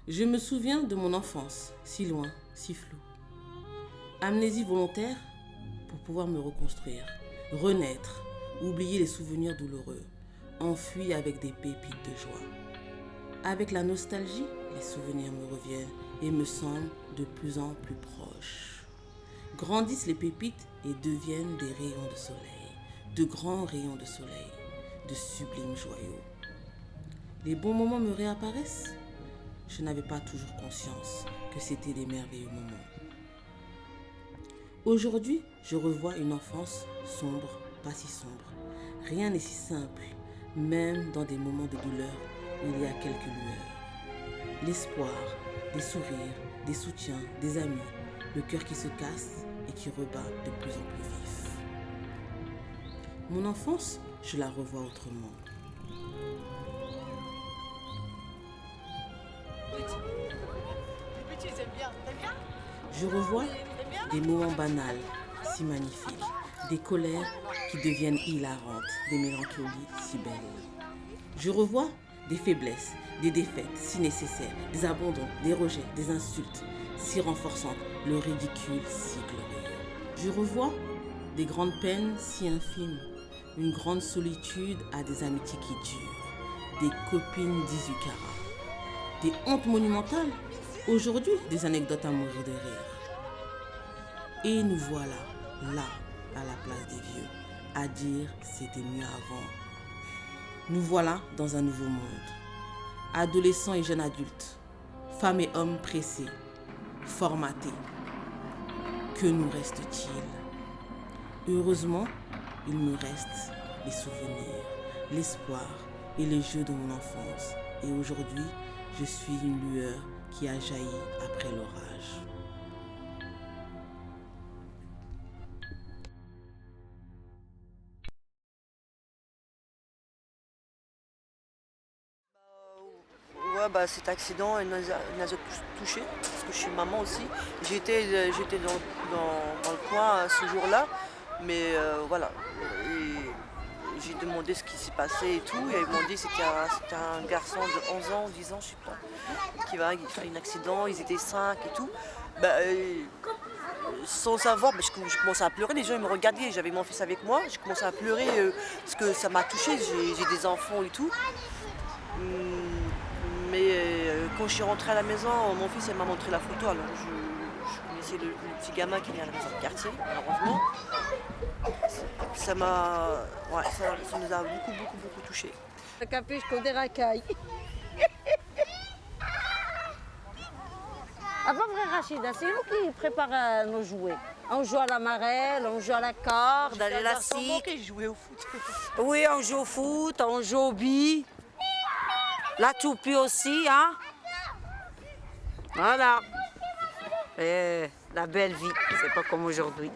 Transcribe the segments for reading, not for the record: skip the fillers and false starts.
Je me souviens de mon enfance, si loin, si floue. Amnésie volontaire pour pouvoir me reconstruire, renaître, oublier les souvenirs douloureux, enfuis avec des pépites de joie. Avec la nostalgie, les souvenirs me reviennent et me semblent de plus en plus proches. Grandissent les pépites et deviennent des rayons de soleil, de grands rayons de soleil, de sublimes joyaux. Les bons moments me réapparaissent. Je n'avais pas toujours conscience que c'était des merveilleux moments. Aujourd'hui, je revois une enfance sombre, pas si sombre. Rien n'est si simple, même dans des moments de douleur, il y a quelques lueurs. L'espoir, des sourires, des soutiens, des amis, le cœur qui se casse et qui rebat de plus en plus vif. Mon enfance, je la revois autrement. Je revois des moments banals, si magnifiques, des colères qui deviennent hilarantes, des mélancolies si belles. Je revois des faiblesses, des défaites si nécessaires, des abandons, des rejets, des insultes si renforçantes, le ridicule si glorieux. Je revois des grandes peines si infimes, une grande solitude à des amitiés qui durent, des copines 18 carats, des hontes monumentales, aujourd'hui des anecdotes à mourir de rire. Et nous voilà, là, à la place des vieux, à dire c'était mieux avant. Nous voilà dans un nouveau monde. Adolescents et jeunes adultes, femmes et hommes pressés, formatés. Que nous reste-t-il? Heureusement, il me reste les souvenirs, l'espoir et les jeux de mon enfance. Et aujourd'hui, je suis une lueur qui a jailli après l'orage. Ouais, cet accident il nous a touchés, parce que je suis maman aussi. J'étais dans le coin ce jour-là, mais voilà. Et j'ai demandé ce qui s'est passé et tout, et ils m'ont dit que c'était un garçon de 11 ans, 10 ans, je sais pas, qui va faire un accident, ils étaient 5 et tout. Sans savoir, je commençais à pleurer, les gens ils me regardaient, j'avais mon fils avec moi, je commençais à pleurer parce que ça m'a touchée, j'ai des enfants et tout. Mais quand je suis rentrée à la maison, mon fils il m'a montré la photo, alors je connaissais le petit gamin qui vient à la maison de quartier, malheureusement. Ça nous a beaucoup touchés. Le capisco des racailles. Ah pas vrai Rachida, c'est nous qui préparons nos jouets. On joue à la marelle, on joue à la corde, à l'élastique. Je jouais au foot. Oui, on joue au foot, on joue au billes. La toupie aussi, hein. Voilà. Et la belle vie, c'est pas comme aujourd'hui.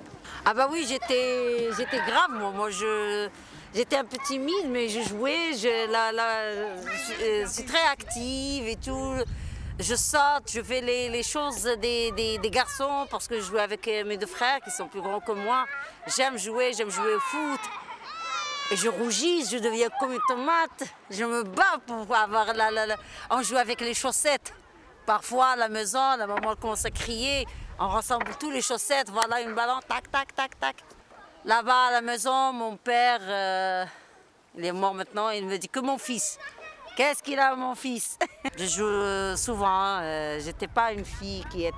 Ah bah oui, j'étais grave, moi j'étais un peu timide, mais je jouais, je suis très active et tout. Je saute, je fais les choses des garçons parce que je joue avec mes deux frères qui sont plus grands que moi. J'aime jouer au foot. Et je rougis, je deviens comme une tomate. Je me bats pour avoir On joue avec les chaussettes. Parfois à la maison, la maman commence à crier. On rassemble tous les chaussettes, voilà une ballon, tac, tac, tac, tac. Là-bas à la maison, mon père, il est mort maintenant, il me dit que mon fils. Qu'est-ce qu'il a mon fils? Je joue souvent, j'étais pas une fille qui est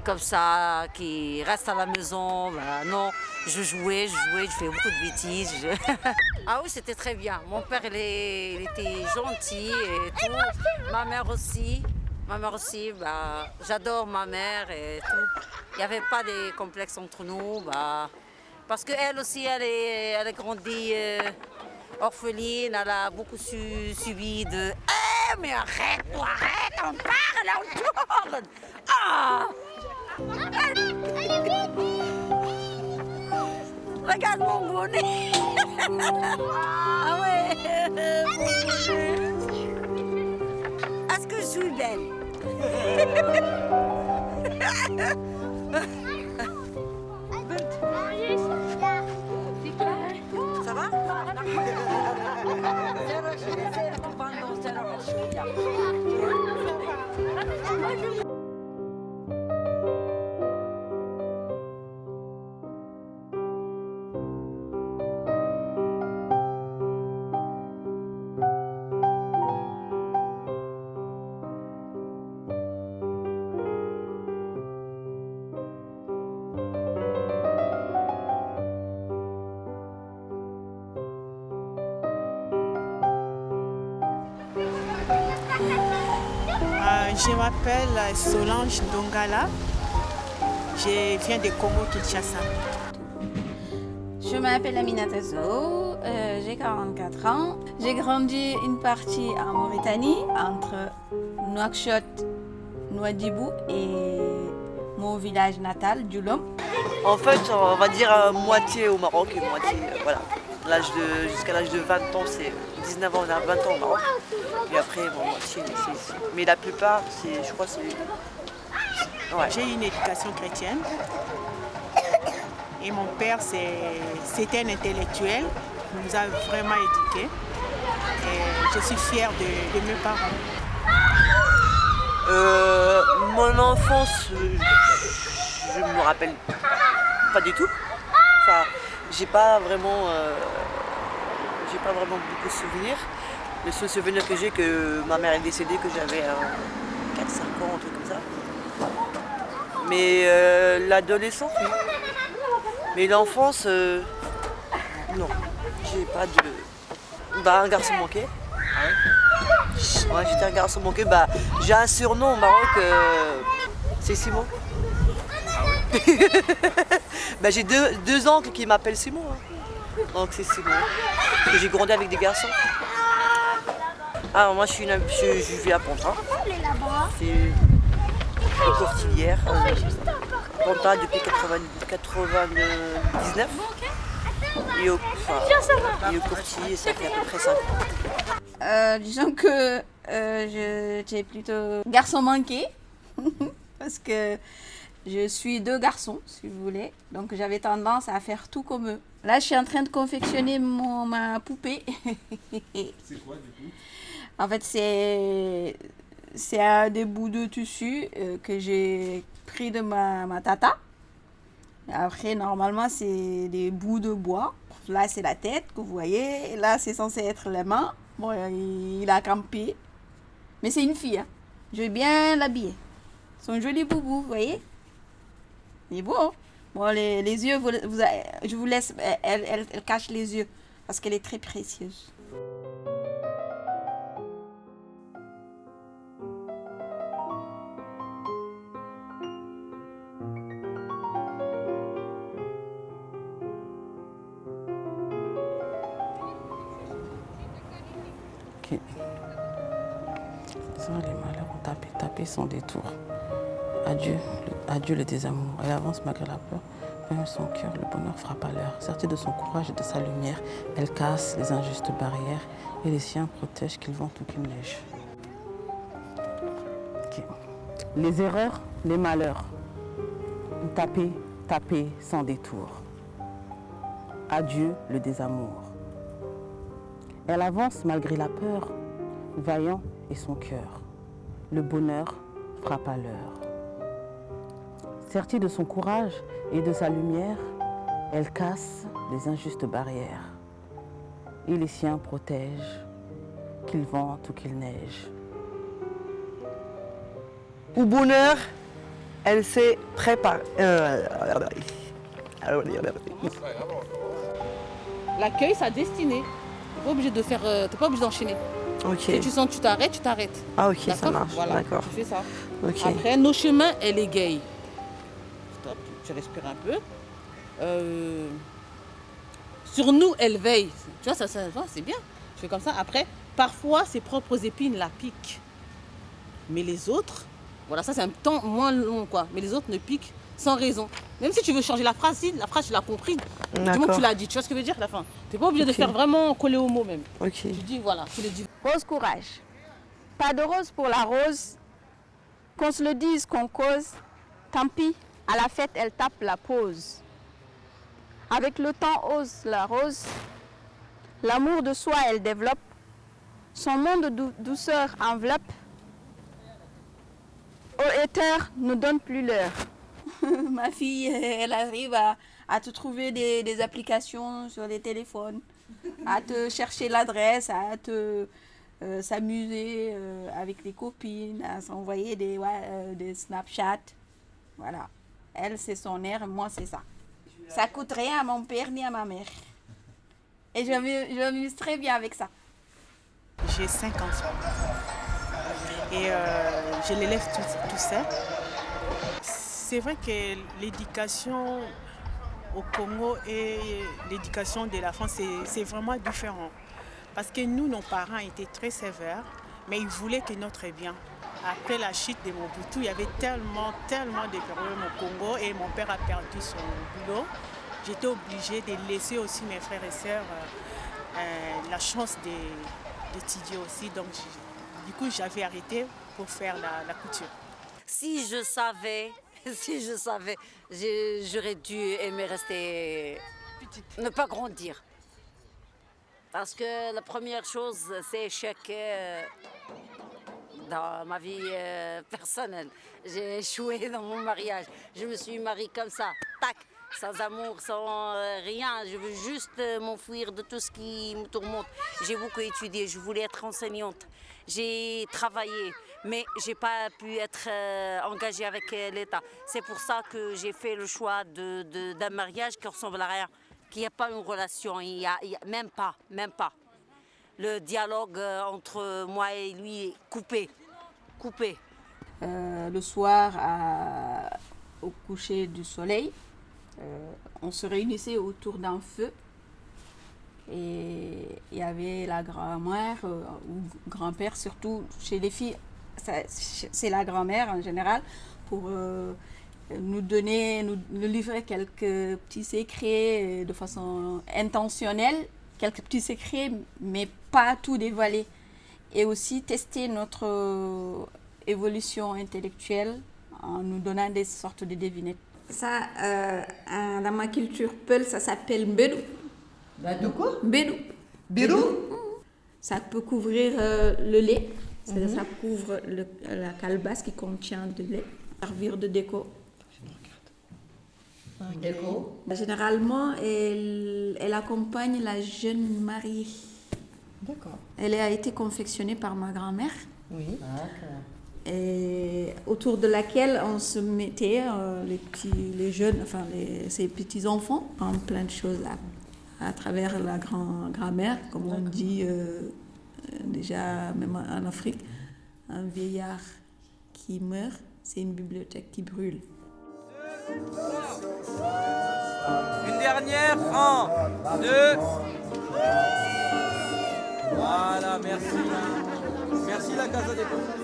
comme ça, qui reste à la maison, non. Je jouais, je fais beaucoup de bêtises. Ah oui, c'était très bien. Mon père, il était gentil et tout. Ma mère aussi, j'adore ma mère et tout. Il n'y avait pas de complexe entre nous, parce qu'elle aussi, elle a grandi orpheline, elle a beaucoup subi de... Eh, mais arrête, on parle, on tourne. Ah! Regarde mon bonnet. Ah ouais, mon bonnet. Est-ce que je suis belle? Ça va? Je m'appelle Solange Dongala. Je viens de Congo-Kinshasa. Je m'appelle Aminata Sow, j'ai 44 ans. J'ai grandi une partie en Mauritanie, entre Nouakchott, Nouadhibou et mon village natal, Dioulom. En fait, on va dire moitié au Maroc et moitié, voilà. Jusqu'à l'âge de 20 ans, c'est 19 ans, on a 20 ans au Maroc. Et après, moitié, c'est ici. Mais la plupart, je crois, c'est... Ouais. J'ai une éducation chrétienne. Et mon père, c'était un intellectuel. Il nous a vraiment éduqués. Et je suis fière de mes parents. Mon enfance, je ne me rappelle pas du tout. Enfin, j'ai pas vraiment beaucoup de souvenirs. Le seul souvenir que j'ai, que ma mère est décédée, que j'avais 4-5 ans, un truc comme ça. Mais l'adolescence, oui. Mais l'enfance, non. J'ai pas de... un garçon manqué. Ouais, j'étais un garçon manqué. J'ai un surnom au Maroc, c'est Simon. J'ai deux oncles qui m'appellent Simon. Hein. Donc c'est Simon. Et j'ai grandi avec des garçons. Alors moi je vis à Ponta. C'est une courtilière. Ponta depuis 99. Et au courtier, ça fait à peu près 5 ans. Disons que j'étais plutôt garçon manqué. Parce que je suis 2 garçons, si vous voulez. Donc j'avais tendance à faire tout comme eux. Là, je suis en train de confectionner ma poupée. C'est quoi du coup? En fait, c'est des bouts de tissu que j'ai pris de ma tata. Après, normalement, c'est des bouts de bois. Là, c'est la tête que vous voyez. Et là, c'est censé être les mains. Bon, il a campé. Mais c'est une fille. Hein. Je vais bien l'habiller. Son joli boubou, vous voyez? Il est beau. Hein? Bon, les yeux, je vous laisse. Elle cache les yeux parce qu'elle est très précieuse. Ok. Ça, les malheurs ont tapé son détour. Adieu le désamour. Elle avance malgré la peur. Même son cœur, le bonheur frappe à l'heure. Certée de son courage et de sa lumière, elle casse les injustes barrières et les siens protègent qu'il vente ou qu'il neige. Okay. Les erreurs, les malheurs. Taper sans détour. Adieu le désamour. Elle avance malgré la peur, vaillant est son cœur. Le bonheur frappe à l'heure. Sertie de son courage et de sa lumière, elle casse les injustes barrières. Et les siens protègent, qu'il vente ou qu'il neige. Au bonheur, elle s'est préparée. L'accueil, sa destinée. T'es pas obligé de faire, t'es pas obligé d'enchaîner. Ok. Si tu sens que tu t'arrêtes, tu t'arrêtes. Ah ok, ça D'accord. marche. Voilà, D'accord. tu fais ça. Ok. Après, nos chemins, elle égaye. Stop, tu respires un peu. Sur nous, elle veille. Tu vois, ça c'est bien. Tu fais comme ça. Après, parfois, ses propres épines la piquent. Mais les autres, voilà, ça c'est un temps moins long, quoi. Mais les autres ne piquent sans raison. Même si tu veux changer la phrase, si la phrase tu l'as compris, du moment que tu l'as dit, tu vois ce que je veux dire à la fin. Tu n'es pas obligé de faire vraiment coller au mot même. Ok. Tu dis voilà, tu le dis. Rose courage. Pas de rose pour la rose. Qu'on se le dise, qu'on cause. Tant pis, à la fête, elle tape la pause. Avec le temps, ose la rose. L'amour de soi, elle développe. Son monde de douceur enveloppe. pointeur ne donne plus l'heure. Ma fille, elle arrive à te trouver des applications sur les téléphones, à te chercher l'adresse, à te s'amuser avec les copines, à s'envoyer des Snapchat. Voilà. Elle, c'est son air, moi, c'est ça. Ça coûte rien à mon père ni à ma mère. Et je m'amuse très bien avec ça. J'ai 5 enfants et je les élève tout seul. C'est vrai que l'éducation au Congo et l'éducation de la France, c'est vraiment différent. Parce que nous, nos parents étaient très sévères, mais ils voulaient que notre bien. Après la chute de Mobutu, il y avait tellement de problèmes au Congo et mon père a perdu son boulot. J'étais obligée de laisser aussi mes frères et sœurs la chance d'étudier aussi. Donc, du coup, j'avais arrêté pour faire la couture. Si je savais, j'aurais dû aimer rester petite, ne pas grandir. Parce que la première chose, c'est échec dans ma vie personnelle. J'ai échoué dans mon mariage. Je me suis mariée comme ça, tac, sans amour, sans rien. Je veux juste m'enfuir de tout ce qui me tourmente. J'ai beaucoup étudié, je voulais être enseignante. J'ai travaillé, mais je n'ai pas pu être engagée avec l'État. C'est pour ça que j'ai fait le choix d'un mariage qui ressemble à rien, qu'il n'y a pas une relation, il y a même pas. Le dialogue entre moi et lui est coupé. Le soir, au coucher du soleil, on se réunissait autour d'un feu. Et il y avait la grand-mère ou grand-père, surtout chez les filles, c'est la grand-mère en général, pour nous livrer quelques petits secrets de façon intentionnelle, quelques petits secrets, mais pas tout dévoiler. Et aussi tester notre évolution intellectuelle en nous donnant des sortes de devinettes. Ça, dans ma culture Peul, ça s'appelle mbedou. De quoi? Bédou. Bédou? Ça peut couvrir le lait. Ça couvre la calebasse qui contient du lait. Servir de déco. Déco. Généralement, elle accompagne la jeune mariée. D'accord. Elle a été confectionnée par ma grand-mère. Oui. D'accord. Et autour de laquelle on se mettait les jeunes, ces petits enfants, en plein de choses à travers la grand-mère, comme on dit déjà même en Afrique. Un vieillard qui meurt, c'est une bibliothèque qui brûle. Une dernière, 1, 2. Voilà, merci. Merci la Casa des Papel.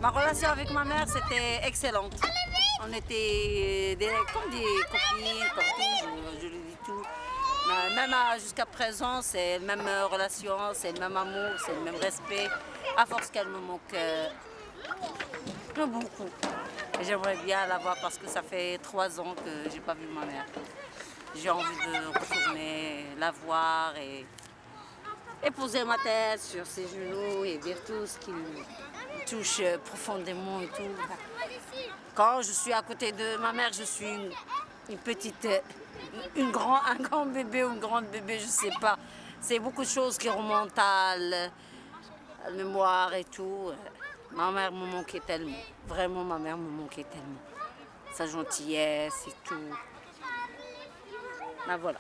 Ma relation avec ma mère, c'était excellente. On était comme des copines, comme tout, je lui dis tout. Même jusqu'à présent, c'est la même relation, c'est le même amour, c'est le même respect. À force qu'elle me manque beaucoup. Et j'aimerais bien la voir parce que ça fait 3 ans que j'ai pas vu ma mère. J'ai envie de retourner la voir et poser ma tête sur ses genoux et dire tout ce qui me touche profondément et tout. Quand je suis à côté de ma mère, je suis une petite, un grand bébé ou une grande bébé, je sais pas. C'est beaucoup de choses qui remontent à la mémoire et tout. Ma mère me manquait tellement. Vraiment, ma mère me manquait tellement. Sa gentillesse et tout. Ben voilà.